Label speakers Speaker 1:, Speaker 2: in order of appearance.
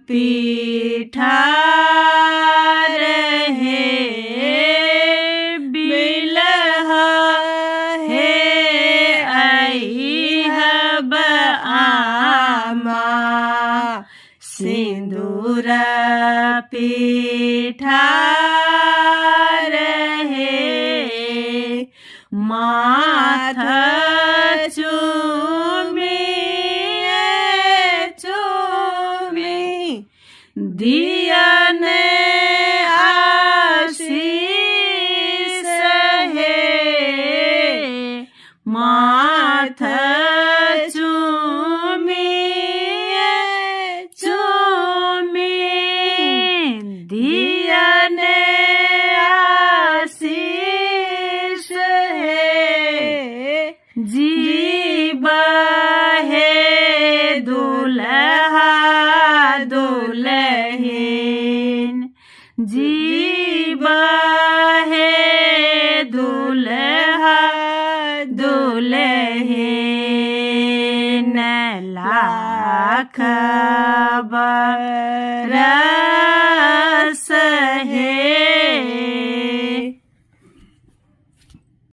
Speaker 1: पीठार हे बिलहा हे अइहब आमा सिंदूर पीठार हे माथ दियन आशीष हे माथ चूमी दियन आशीष हे जीव हे दुल्हा दुल्हन जीव हे दुल्हा दुल्हन लाख बरस